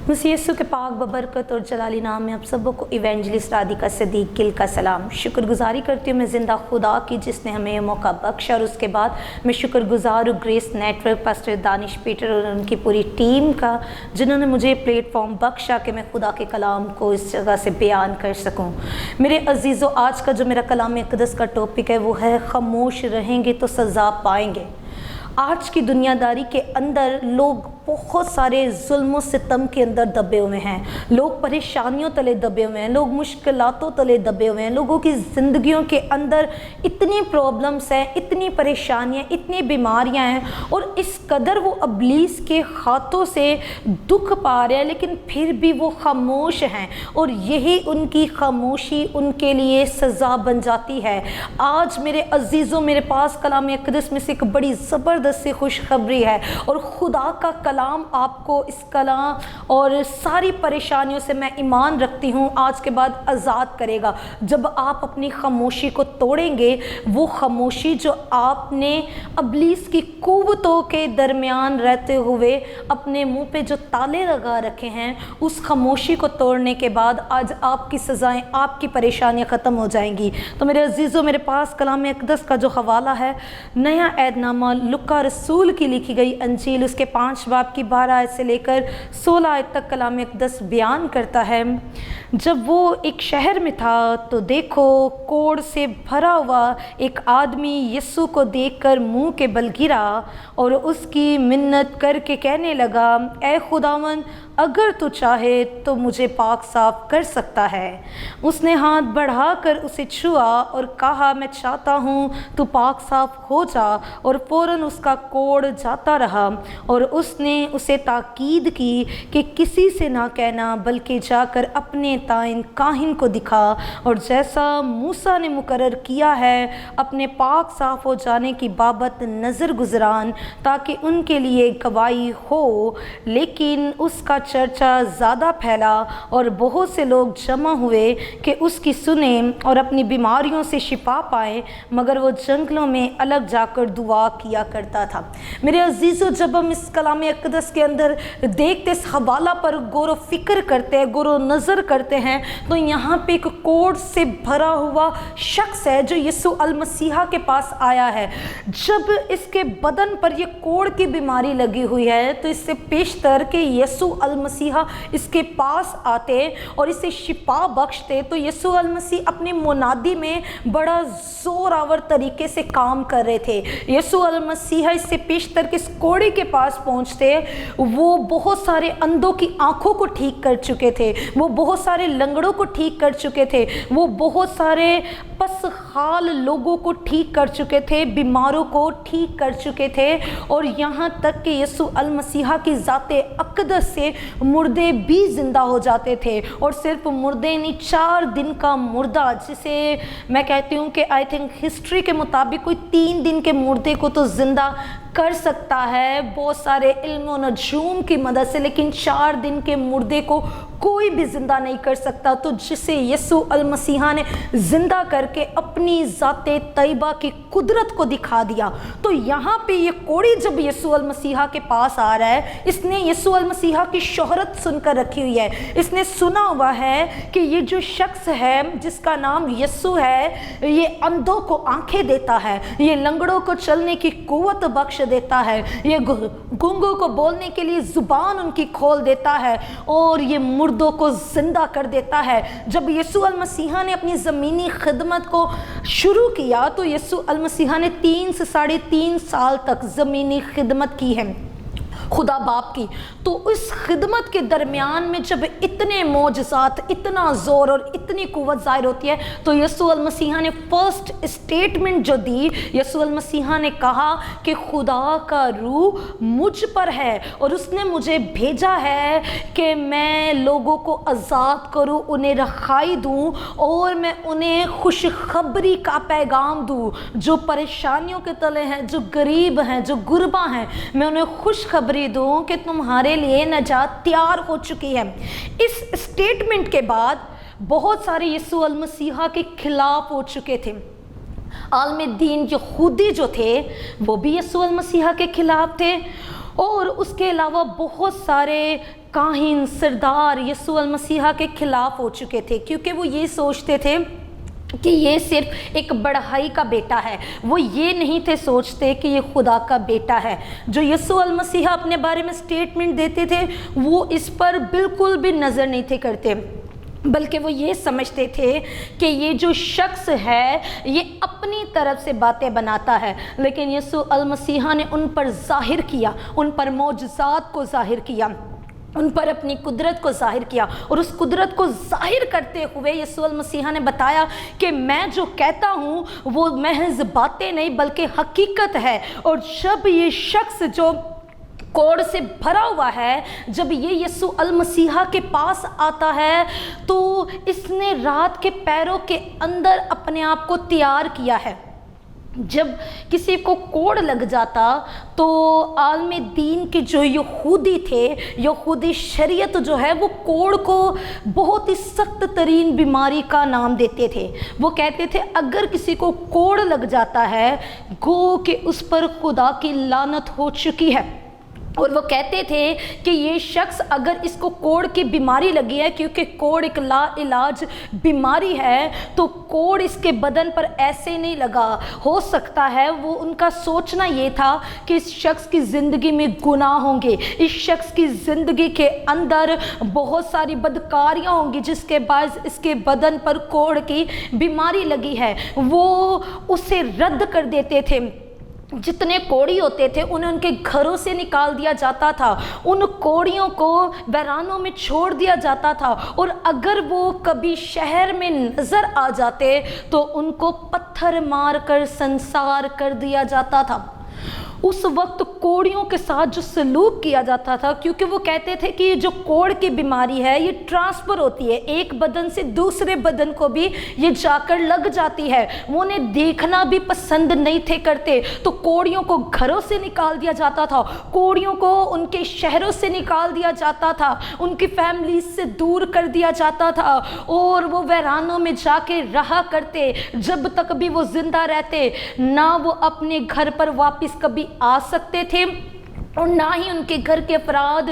मसीह यीशु के पाक बबरकत और जलाली नाम में आप सबों को इवेंजलिस्ट राधिका सिद्दीक गिल का सलाम। शुक्रगुजारी करती हूँ मैं ज़िंदा खुदा की जिसने हमें ये मौका बख्शा, और उसके बाद मैं शुक्रगुजार हूँ grace network, pastor Danish Peter और उनकी पूरी टीम का, जिन्होंने मुझे प्लेटफॉर्म बख्शा कि मैं खुदा के कलाम को इस जगह से बयान कर सकूँ। मेरे अजीज़ों, आज का जो मेरा कलाम अक़दस का टॉपिक है वो है खामोश रहेंगे तो सज़ा पाएंगे। आज की दुनियादारी के अंदर लोग बहुत सारे जुल्म सितम के अंदर दबे हुए हैं, लोग परेशानियों तले दबे हुए हैं, लोग मुश्किलातों तले दबे हुए हैं। लोगों की ज़िंदगियों के अंदर इतनी प्रॉब्लम्स हैं, इतनी परेशानियां, इतनी बीमारियां हैं, और इस कदर वो इब्लीस के हाथों से दुख पा रहे हैं, लेकिन फिर भी वो खामोश हैं, और यही उनकी खामोशी उनके लिए सज़ा बन जाती है। आज मेरे अजीज़ों, मेरे पास कलाम अक़दस में से एक बड़ी ज़बरदस्त सी खुशखबरी है, और खुदा का कलाम आपको इस कलाम और सारी परेशानियों से मैं ईमान रखती हूँ आज के बाद आज़ाद करेगा। जब आप अपनी खामोशी को तोड़ेंगे, वो खामोशी जो आपने इब्लीस की कुव्वतों के दरमियान रहते हुए अपने मुंह पे जो ताले लगा रखे हैं, उस खामोशी को तोड़ने के बाद आज आपकी सज़ाएं, आपकी परेशानियां ख़त्म हो जाएंगी। तो मेरे अजीज़ों, मेरे पास कलाम अक़दस का जो हवाला है, नया ऐदनामा लुक्का रसूल की लिखी गई अंजील, उसके 5 बाब की 12 आयत से लेकर 16 आयत तक कलाम अक़दस बयान करता है। जब वो एक शहर में था तो देखो, कोढ़ से भरा हुआ एक आदमी यीशु को देखकर मुंह के बल गिरा और उसकी मिन्नत करके कहने लगा, ऐ खुदावन, अगर तू चाहे तो मुझे पाक साफ कर सकता है। उसने हाथ बढ़ाकर उसे छुआ और कहा, मैं चाहता हूँ तू पाक साफ हो जा, और फ़ौरन उसका कोढ़ जाता रहा। और उसने उसे ताकीद की कि किसी से ना कहना, बल्कि जाकर अपने ताइन काहिन को दिखा, और जैसा मूसा ने मुकर्रर किया है अपने पाक साफ हो जाने की बाबत नज़र गुजरान, ताकि उनके लिए गवाही हो। लेकिन उसका चर्चा ज़्यादा फैला और बहुत से लोग जमा हुए कि उसकी सुने और अपनी बीमारियों से शिफा पाए, मगर वो जंगलों में अलग जाकर दुआ किया करता था। मेरे अजीज़ों, जब हम इस कलाम अक़दस के अंदर देखते, इस हवाला पर गौर फिक्र करते हैं, गौर नज़र करते हैं, तो यहाँ पे एक कोढ़ से भरा हुआ शख्स है जो यीशु अल मसीहा के पास आया है। जब इसके बदन पर ये कोढ़ की बीमारी लगी हुई है, तो इससे पेशतर के यीशु अल मसीहा इसके पास आते और इसे शिफा बख्शते, तो यीशु अल मसीह अपनी मुनादी में बड़ा ज़ोरावर तरीके से काम कर रहे थे। यीशु अल मसीहा इससे पेशतर के इस कोढ़े के पास पहुंचते, वो बहुत सारे अंधों की आंखों को ठीक कर चुके थे, वो बहुत सारे लंगड़ों को ठीक कर चुके थे, वो बहुत सारे पसहाल लोगों को ठीक कर चुके थे, बीमारों को ठीक कर चुके थे, और यहाँ तक कि यीशु अल मसीहा की ज़ाते अक़दस से मुर्दे भी ज़िंदा हो जाते थे। और सिर्फ मुर्दे नहीं, 4 दिन का मुर्दा, जिसे मैं कहती हूँ कि आई थिंक हिस्ट्री के मुताबिक कोई 3 दिन के मुर्दे को तो ज़िंदा कर सकता है बहुत सारे इल्म और नजूम की मदद से, लेकिन 4 दिन के मुर्दे को कोई भी ज़िंदा नहीं कर सकता। तो जिसे यीशु अल मसीहा ने ज़िंदा करके अपनी ज़ाते तैयबा की कुदरत को दिखा दिया। तो यहाँ पे ये कोढ़ी जब यीशु अल मसीहा के पास आ रहा है, इसने यीशु अल मसीहा की शोहरत सुनकर रखी हुई है। इसने सुना हुआ है कि ये जो शख्स है जिसका नाम यीशु है, ये अंधों को आंखें देता है, ये लंगड़ों को चलने की कुव्वत बख्श देता है, ये गूंगों को बोलने के लिए ज़ुबान उनकी खोल देता है, और ये मुर्दों को ज़िंदा कर देता है। जब यीशु अल मसीहा ने अपनी ज़मीनी खिदमत को शुरू किया, तो यीशु अल मसीहा ने 3 से 3.5 साल तक ज़मीनी खिदमत की है खुदा बाप की। तो उस खिदमत के दरमियान में जब इतने मौजज़ात, इतना ज़ोर और इतनी कुव्वत ज़ाहिर होती है, तो यीशु अल मसीहा ने फर्स्ट स्टेटमेंट जो दी, यीशु अल मसीहा ने कहा कि खुदा का रूह मुझ पर है और उसने मुझे भेजा है कि मैं लोगों को आज़ाद करूं, उन्हें रखाई दूं, और मैं उन्हें खुशखबरी का पैगाम दूं। जो परेशानियों के तले हैं, जो गरीब हैं, जो गुरबा हैं, मैं उन्हें खुशखबरी दूं कि तुम्हारे लिए नजात तैयार हो चुकी है। इस स्टेटमेंट के बाद बहुत सारे यीशु अल मसीहा के खिलाफ हो चुके थे। आलम दीन यहूदी जो थे वो भी यीशु अल मसीहा के खिलाफ थे, اور اس کے علاوہ بہت سارے کاہن سردار یسوع المسیح کے خلاف ہو چکے تھے، کیونکہ وہ یہ سوچتے تھے کہ یہ صرف ایک بڑھائی کا بیٹا ہے۔ وہ یہ نہیں تھے سوچتے کہ یہ خدا کا بیٹا ہے۔ جو یسوع المسیح اپنے بارے میں سٹیٹمنٹ دیتے تھے وہ اس پر بالکل بھی نظر نہیں تھے کرتے، بلکہ وہ یہ سمجھتے تھے کہ یہ جو شخص ہے یہ اپنی طرف سے باتیں بناتا ہے، لیکن یسوع المسیح نے ان پر ظاہر کیا، ان پر معجزات کو ظاہر کیا، ان پر اپنی قدرت کو ظاہر کیا، اور اس قدرت کو ظاہر کرتے ہوئے یسوع المسیح نے بتایا کہ میں جو کہتا ہوں وہ محض باتیں نہیں بلکہ حقیقت ہے۔ اور جب یہ شخص جو کوڑ سے بھرا ہوا ہے، جب یہ یسوع المسیح کے پاس آتا ہے تو اس نے رات کے پیروں کے اندر اپنے آپ کو تیار کیا ہے۔ جب کسی کو کوڑ لگ جاتا تو عالم دین کے جو یہودی تھے، یہودی شریعت جو ہے وہ کوڑ کو بہت ہی سخت ترین بیماری کا نام دیتے تھے۔ وہ کہتے تھے اگر کسی کو کوڑ لگ جاتا ہے گو کہ اس پر خدا کی لعنت ہو چکی ہے، اور وہ کہتے تھے کہ یہ شخص اگر اس کو کوڑ کی بیماری لگی ہے، کیونکہ کوڑ ایک لا علاج بیماری ہے، تو کوڑ اس کے بدن پر ایسے نہیں لگا، ہو سکتا ہے وہ ان کا سوچنا یہ تھا کہ اس شخص کی زندگی میں گناہ ہوں گے، اس شخص کی زندگی کے اندر بہت ساری بدکاریاں ہوں گی جس کے باعث اس کے بدن پر کوڑ کی بیماری لگی ہے۔ وہ اسے رد کر دیتے تھے، جتنے کوڑی ہوتے تھے انہیں ان کے گھروں سے نکال دیا جاتا تھا، ان کوڑیوں کو ویرانوں میں چھوڑ دیا جاتا تھا، اور اگر وہ کبھی شہر میں نظر آ جاتے تو ان کو پتھر مار کر سنسار کر دیا جاتا تھا۔ اس وقت کوڑیوں کے ساتھ جو سلوک کیا جاتا تھا، کیونکہ وہ کہتے تھے کہ یہ جو کوڑ کی بیماری ہے یہ ٹرانسفر ہوتی ہے، ایک بدن سے دوسرے بدن کو بھی یہ جا کر لگ جاتی ہے، وہ انہیں دیکھنا بھی پسند نہیں تھے کرتے، تو کوڑیوں کو گھروں سے نکال دیا جاتا تھا، کوڑیوں کو ان کے شہروں سے نکال دیا جاتا تھا، ان کی فیملیز سے دور کر دیا جاتا تھا، اور وہ ویرانوں میں جا کے رہا کرتے جب تک بھی وہ زندہ رہتے، نہ وہ اپنے گھر پر واپس کبھی آ سکتے تھے، اور نہ ہی ان کے گھر کے افراد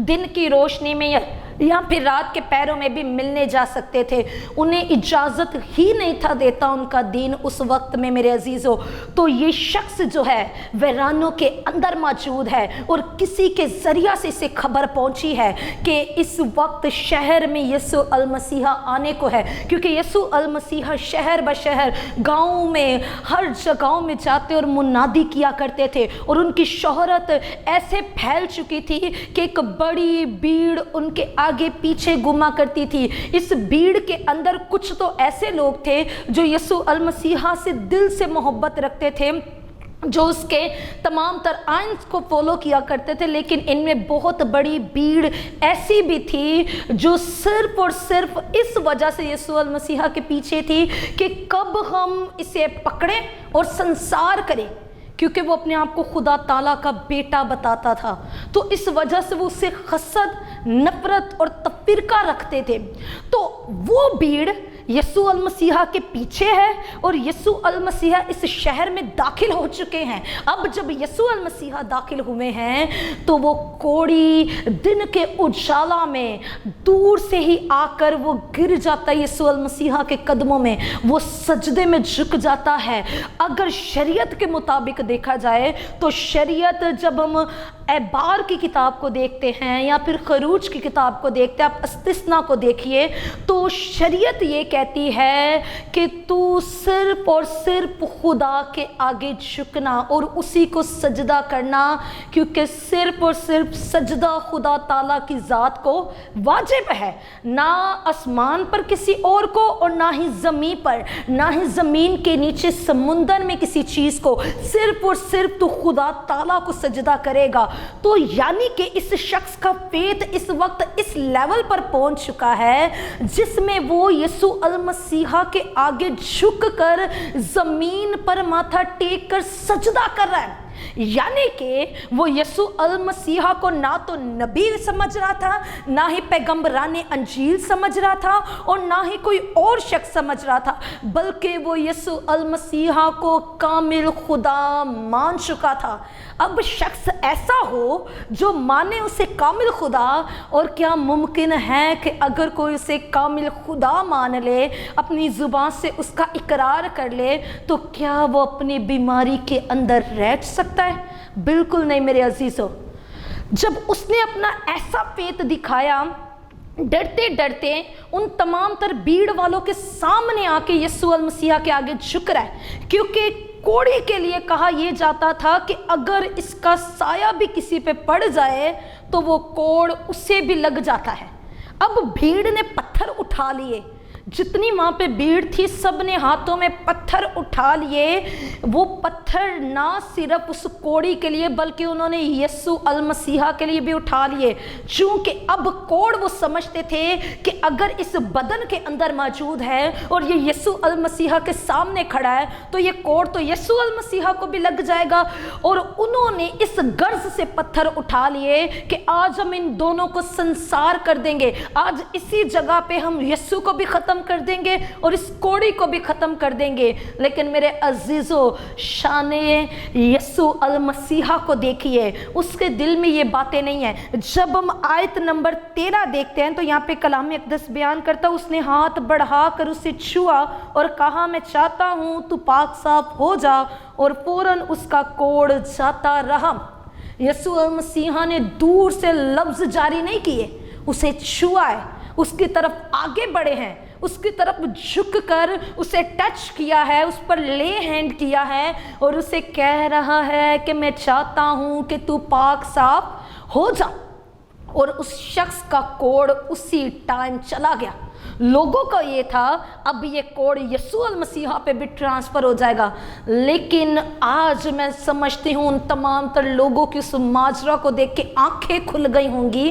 دن کی روشنی میں یا پھر رات کے پیروں میں بھی ملنے جا سکتے تھے۔ انہیں اجازت ہی نہیں تھا دیتا ان کا دین اس وقت میں میرے عزیزو۔ تو یہ شخص جو ہے ویرانوں کے اندر موجود ہے، اور کسی کے ذریعہ سے اسے خبر پہنچی ہے کہ اس وقت شہر میں یسوع المسیح آنے کو ہے، کیونکہ یسوع المسیح شہر بشہر گاؤں میں ہر جگہوں میں جاتے اور منادی کیا کرتے تھے، اور ان کی شہرت ایسے پھیل چکی تھی کہ ایک بڑی بھیڑ ان کے آگے پیچھے گھوما کرتی تھی۔ اس بھیڑ کے اندر کچھ تو ایسے لوگ تھے جو یسوع المسیح سے دل سے محبت رکھتے تھے، جو اس کے تمام تر آئین کو فالو کیا کرتے تھے، لیکن ان میں بہت بڑی بھیڑ ایسی بھی تھی جو صرف اور صرف اس وجہ سے یسوع المسیح کے پیچھے تھی کہ کب ہم اسے پکڑیں اور سنسار کریں، کیونکہ وہ اپنے آپ کو خدا تعالیٰ کا بیٹا بتاتا تھا۔ تو اس وجہ سے وہ اسے حسد، نفرت اور تفرقہ رکھتے تھے۔ تو وہ بھیڑ یسوع المسیح کے پیچھے ہے، اور یسوع المسیح اس شہر میں داخل ہو چکے ہیں۔ اب جب یسوع المسیح داخل ہوئے ہیں تو وہ کوڑی دن کے اجالا میں دور سے ہی آ کر وہ گر جاتا ہے یسوع المسیح کے قدموں میں، وہ سجدے میں جھک جاتا ہے۔ اگر شریعت کے مطابق دیکھا جائے تو شریعت، جب ہم احبار کی کتاب کو دیکھتے ہیں یا پھر خروج کی کتاب کو دیکھتے ہیں، آپ استثنا کو دیکھیے، تو شریعت یہ کہتی ہے کہ تو صرف اور صرف خدا کے آگے جھکنا اور اسی کو سجدہ کرنا، کیونکہ صرف اور صرف سجدہ خدا تعالیٰ کی ذات کو واجب ہے، نہ آسمان پر کسی اور کو، اور نہ ہی زمین پر، نہ ہی زمین کے نیچے سمندر میں کسی چیز کو، صرف اور صرف تو خدا تعالیٰ کو سجدہ کرے گا۔ تو یعنی کہ اس شخص کا فیت اس وقت اس لیول پر پہنچ چکا ہے جس میں وہ یسوع المسیح کے آگے جھک کر زمین پر ماتھا ٹیک کر سجدہ کر رہا ہے، यानी कि वो यसु अल मसीहा को ना तो नबी समझ रहा था, ना ही पैगंबरान अंजील समझ रहा था, और ना ही कोई और शख्स समझ रहा था, बल्कि वो यसु अल मसीहा को कामिल खुदा मान चुका था। अब शख्स ऐसा हो जो माने उसे कामिल खुदा, और क्या मुमकिन है कि अगर कोई उसे कामिल खुदा मान ले, अपनी ज़ुबान से उसका इकरार कर ले, तो क्या वो अपनी बीमारी के अंदर रह सकता है? बिल्कुल नहीं मेरे अजीज़ों। जब उसने अपना ऐसा फेथ दिखाया, डरते डरते उन तमाम तर भीड़ वालों के सामने आके यीशु अल मसीहा के आगे झुक रहा है, क्योंकि कोढ़ी के लिए कहा यह जाता था कि अगर इसका साया भी किसी पे पड़ जाए तो वो कोढ़ उसे भी लग जाता है। अब भीड़ ने पत्थर उठा लिए, जितनी वहाँ पे भीड़ थी सब ने हाथों में पत्थर उठा लिए। वो पत्थर ना सिर्फ उस कोढ़ी के लिए बल्कि उन्होंने यीशु अल मसीहा के लिए भी उठा लिए, चूँकि अब कोढ़ वो समझते थे कि अगर इस बदन के अंदर मौजूद है और ये यीशु अल मसीहा के सामने खड़ा है तो ये कोढ़ तो यीशु अल मसीहा को भी लग जाएगा। और उन्होंने इस गर्ज से पत्थर उठा लिए कि आज हम इन दोनों को संसार कर देंगे, आज इसी जगह पे हम यीशु को भी ख़त्म कर देंगे और इस कोढ़ी को भी ख़त्म कर देंगे। लेकिन मेरे अजीज़ों, शाने यीशु अल मसीहा को देखिए, उसके दिल में ये बातें नहीं है। जब हम आयत नंबर 13 देखते हैं तो यहाँ पे कलाम अक़दस बयान करता, उसने हाथ बढ़ा कर उसे छुआ और कहा मैं चाहता हूँ तू पाक साफ हो जा, और फौरन उसका कोढ़ जाता रहा। यीशु अल मसीहा ने दूर से लफ्ज़ जारी नहीं किए, उसे छुआ है, उसकी तरफ आगे बढ़े हैं, उसकी तरफ झुककर उसे टच किया है, उस पर ले हैंड किया है और उसे कह रहा है कि मैं चाहता हूँ कि तू पाक साफ हो जा। और उस शख्स का कोढ़ उसी टाइम चला गया। लोगों का ये था अब ये कोढ़ यीशु अल मसीहा पे भी ट्रांसफ़र हो जाएगा। लेकिन आज मैं समझती हूँ उन तमाम तर लोगों की उस माजरा को देख के आंखें खुल गई होंगी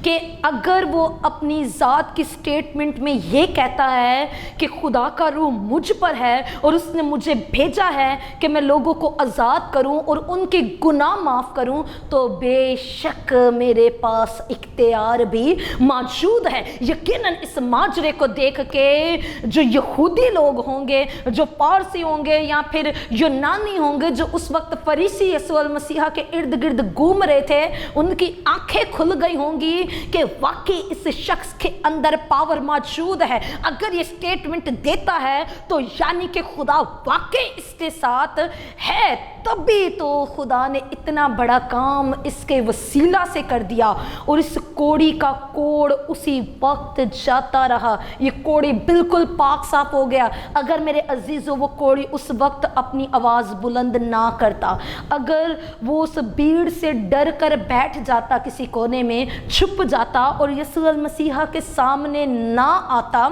कि अगर वो अपनी ज़ात की स्टेटमेंट में ये कहता है कि खुदा का रूह मुझ पर है और उसने मुझे भेजा है कि मैं लोगों को आज़ाद करूँ और उनके गुनाह माफ़ करूँ, तो बेशक मेरे पास इख्तियार भी मौजूद है। यकीनन इस माजरे को देख के जो यहूदी लोग होंगे, जो पारसी होंगे या फिर यूनानी होंगे, जो उस वक्त फरीसी यीशु अल मसीहा के इर्द गिर्द घूम रहे थे, उनकी आंखें खुल गई होंगी कि वाकई इस शख्स के अंदर पावर मौजूद है। अगर ये स्टेटमेंट देता है तो यानी कि खुदा वाकई इसके साथ है, तभी तो खुदा ने इतना बड़ा काम इसके वसीला से कर दिया और इस कोढ़ी का कोढ़ उसी वक्त जाता रहा। ये कोढ़ी बिल्कुल पाक साफ हो गया। अगर मेरे अजीज़ों वो कोढ़ी उस वक्त अपनी आवाज़ बुलंद ना करता, अगर वो उस भीड़ से डर कर बैठ जाता, किसी कोने में छुप जाता और यीशु अल मसीहा के सामने ना आता,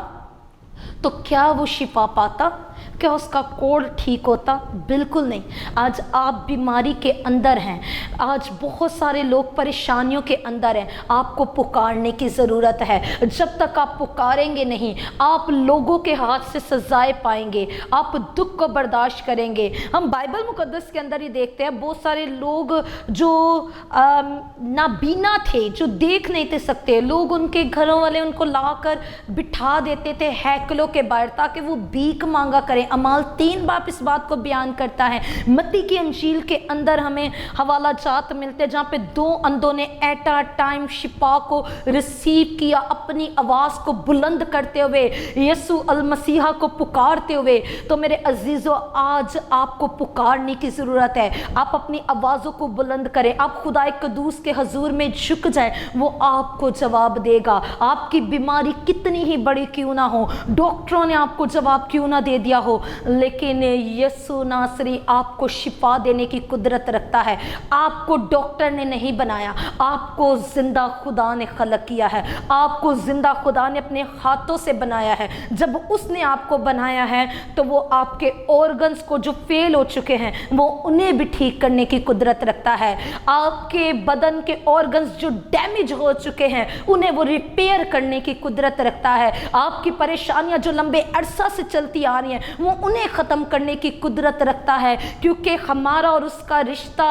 तो क्या वो शिफा पाता? क्या उसका कोढ़ ठीक होता? बिल्कुल नहीं। आज आप बीमारी के अंदर हैं, आज बहुत सारे लोग परेशानियों के अंदर हैं, आपको पुकारने की ज़रूरत है। जब तक आप पुकारेंगे नहीं, आप लोगों के हाथ से सजाएं पाएंगे, आप दुख को बर्दाश्त करेंगे। हम बाइबल मुकद्दस के अंदर ही देखते हैं बहुत सारे लोग जो नाबीना थे, जो देख नहीं थे सकते, लोग उनके घरों वाले उनको लाकर बिठा देते थे हैकलों के बाहर ताकि वो भीख मांगा करें। अमाल 3 बाप इस बात को बयान करता है। मत्ती की अंजील के अंदर हमें हवाला जात मिलते हैं जहाँ पे 2 अंधों ने एट अ टाइम शिफा को रिसीव किया, अपनी आवाज़ को बुलंद करते हुए, यीशु अल मसीहा को पुकारते हुए। तो मेरे अजीज़ों, आज आपको पुकारने की ज़रूरत है। आप अपनी आवाज़ों को बुलंद करें, आप खुदाए कदूस के हजूर में झुक जाए, वो आपको जवाब देगा। आपकी बीमारी कितनी ही बड़ी क्यों ना हो, डॉक्टरों ने आपको जवाब क्यों ना दे दिया हो, लेकिन यीशु नासरी आपको शिफा देने की कुदरत रखता है। आपको डॉक्टर ने नहीं बनाया, आपको जिंदा खुदा ने खलक किया है, आपको जिंदा खुदा ने अपने हाथों से बनाया है। जब उसने आपको बनाया है तो वो आपके ऑर्गन्स को जो फेल हो चुके हैं वो उन्हें भी ठीक करने की कुदरत रखता है। आपके बदन के ऑर्गन्स जो डैमेज हो चुके हैं उन्हें वो रिपेयर करने की कुदरत रखता है। आपकी परेशानियां जो लंबे अरसा से चलती आ रही हैं वो उन्हें ख़त्म करने की कुदरत रखता है, क्योंकि हमारा और उसका रिश्ता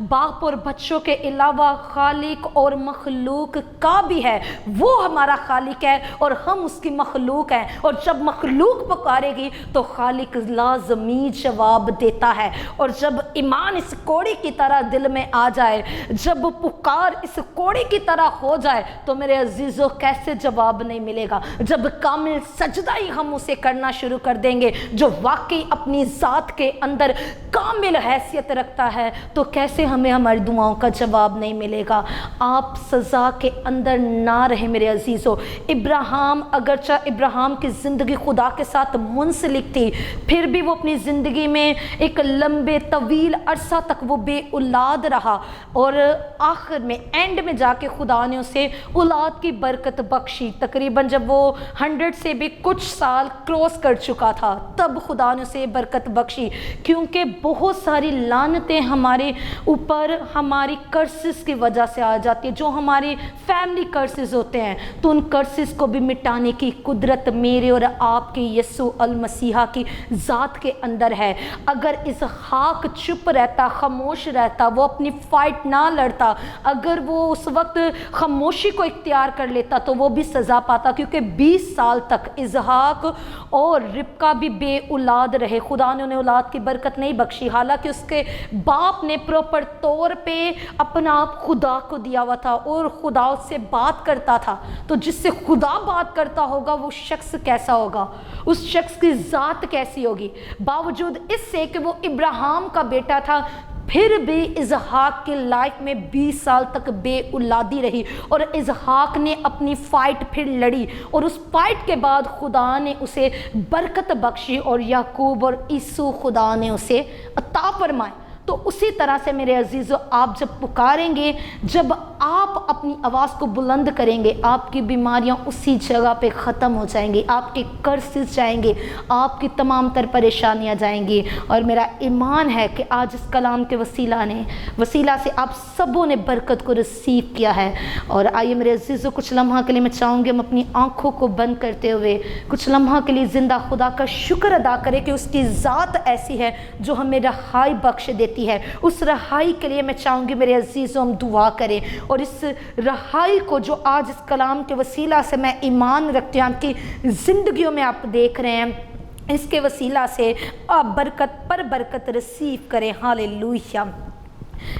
बाप और बच्चों के अलावा खालिक और मखलूक का भी है। वो हमारा खालिक है और हम उसकी मखलूक हैं, और जब मखलूक पुकारेगी तो खालिक लाज़मी जवाब देता है। और जब ईमान इस कोड़े की तरह दिल में आ जाए, जब पुकार इस कोड़े की तरह हो जाए, तो मेरे अजीज़ों कैसे जवाब नहीं मिलेगा। जब कामिल सजदा ही हम उसे करना शुरू कर देंगे जो वाकई अपनी ज़ात के अंदर कामिल हैसियत रखता है, तो कैसे हमें हमारी दुआओं का जवाब नहीं मिलेगा। आप सज़ा के अंदर ना रहे मेरे अजीज़ों। इब्राहिम, अगरचा इब्राहिम की ज़िंदगी खुदा के साथ मुंसलिक थी, फिर भी वो अपनी ज़िंदगी में एक लंबे तवील अरसा तक वो बे औलाद रहा, और आखिर में एंड में जाके खुदा ने उसे औलाद की बरकत बख्शी। तकरीबन जब वो 100 से भी कुछ साल क्रॉस कर चुका था, तब खुदा ने उसे बरकत बख्शी। क्योंकि बहुत सारी लानतें हमारे ऊपर हमारी कर्सेस की वजह से आ जाती है, जो हमारी फैमिली कर्सेस होते हैं, तो उन कर्सेस को भी मिटाने की कुदरत मेरे और आपके यीशु अल मसीहा की ज़ात के अंदर है। अगर इसहाक चुप रहता, खामोश रहता, वो अपनी फ़ाइट ना लड़ता, अगर वो उस वक्त खामोशी को इख्तियार कर लेता, तो वो भी सज़ा पाता, क्योंकि 20 साल तक इसहाक और रिबका भी बे औलाद रहे। खुदा ने उन्हें औलाद की बरकत नहीं बख्शी, हालांकि उसके बाप ने प्रॉपर तौर पे अपना आप खुदा को दिया हुआ था और खुदा उससे बात करता था। तो जिससे खुदा बात करता होगा वो शख्स कैसा होगा, उस शख्स की ज़ात कैसी होगी। बावजूद इससे कि वो इब्राहिम का बेटा था, फिर भी इसहाक की लाइफ में 20 साल तक बे औलादी रही, और इसहाक ने अपनी फ़ाइट फिर लड़ी, और उस फाइट के बाद खुदा ने उसे बरकत बख्शी, और याकूब और ईसू खुदा ने उसे अता फरमाए। तो उसी तरह से मेरे अजीज़ों, आप जब पुकारेंगे, जब आप अपनी आवाज़ को बुलंद करेंगे, आपकी बीमारियां उसी जगह पे ख़त्म हो जाएंगी, आपके कर्सेस जाएंगे, आपकी तमाम तर परेशानियां जाएंगी। और मेरा ईमान है कि आज इस कलाम के वसीला से आप सबों ने बरकत को रिसीव किया है। और आइए मेरे अजीज़ों, कुछ लम्हा के लिए मैं चाहूँगी हम अपनी आँखों को बंद करते हुए कुछ लम्हा के लिए ज़िंदा खुदा का शुक्र अदा करें कि उसकी ज़ात ऐसी है जो हमें रहाई बख्श देती है। उस रहाई के लिए मैं चाहूँगी मेरे अजीज़ों हम दुआ करें, और इस रहाई को जो आज इस कलाम के वसीला से मैं ईमान रखती हूँ, आपकी ज़िंदगियों में आप देख रहे हैं, इसके वसीला से आप बरकत पर बरकत रिसीव करें। हालेलुया।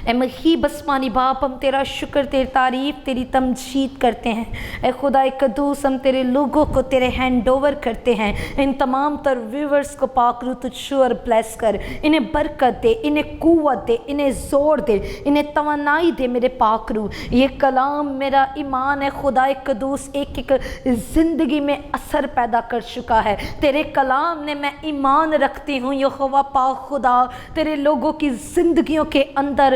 ए महीब आसमानी बाप, हम तेरा शुक्र, तेरी तारीफ़, तेरी तमजीद करते हैं। ए खुदा कदूस, हम तेरे लोगों को तेरे हैंड ओवर करते हैं। इन तमाम तर व्यूवर्स को पाक रू तुझ और ब्लेस कर, इन्हें बरकत दे, इन्हें कुव्वत दे, इन्हें ज़ोर दे, इन्हें तवानाई दे मेरे पाक रू। ये कलाम मेरा ईमान है खुदा कदूस एक एक ज़िंदगी में असर पैदा कर चुका है। तेरे कलाम ने मैं ईमान रखती हूँ यहोवा पाक खुदा, तेरे लोगों की ज़िंदगियों के अंदर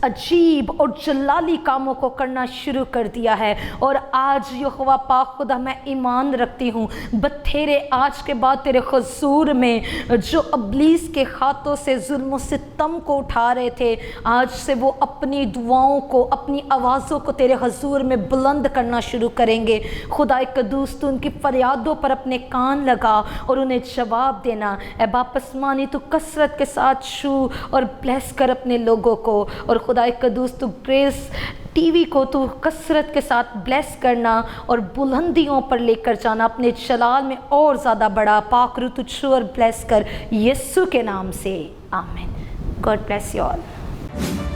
अजीब और जलाली कामों को करना शुरू कर दिया है। और आज यहोवा पाक खुदा मैं ईमान रखती हूँ, बथेरे आज के बाद तेरे हुजूर में जो इब्लीस के हाथों से जुल्म सितम को उठा रहे थे, आज से वो अपनी दुआओं को, अपनी आवाज़ों को तेरे हुजूर में बुलंद करना शुरू करेंगे। खुदा कदूस, तू उनकी फरियादों पर अपने कान लगा और उन्हें जवाब देना। ए बाप आसमानी, तू कसरत के साथ छू और ब्लेस कर अपने लोगों को। और खुदा कदूस, तू ग्रेस टीवी को तू कसरत के साथ ब्लेस करना और बुलंदियों पर लेकर जाना, अपने जलाल में और ज़्यादा बड़ा पाक रू तुझ और ब्लेस कर, यीशु के नाम से, आमीन। God bless you all.